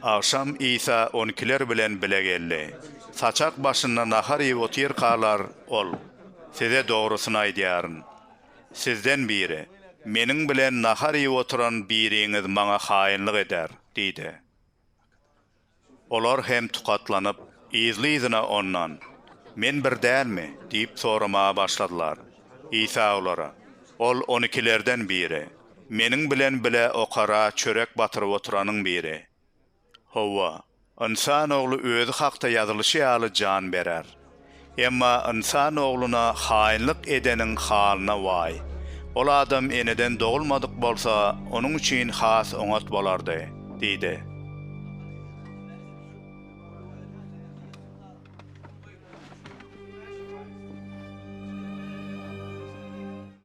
Akşam İsa onkiler bilen bile geldi. Saçak başına nahar ýyp otyr qalar ol. Size doğrusunu aýdýaryn. Sizden biri, meniň bilen nahar ýyp oturan biriňiz maňa haýynlyk eder, diýdi. Olar hem tukatlanyp, izli-izine ondan, men bir dälmi, diýip sorama başladylar. İsa olara, ol 12'lerden biri, meniň bilen bile okara çörek batyryp oturanyň biri. Hawa, insan oglu özü hakda ýazylyşy ýaly jan berer. Emma insan ogluna haýynlyk edeniň halyna vay. Ol adam eneden dogulmadyk bolsa, onuň üçin has oňat bolardy, diýdi.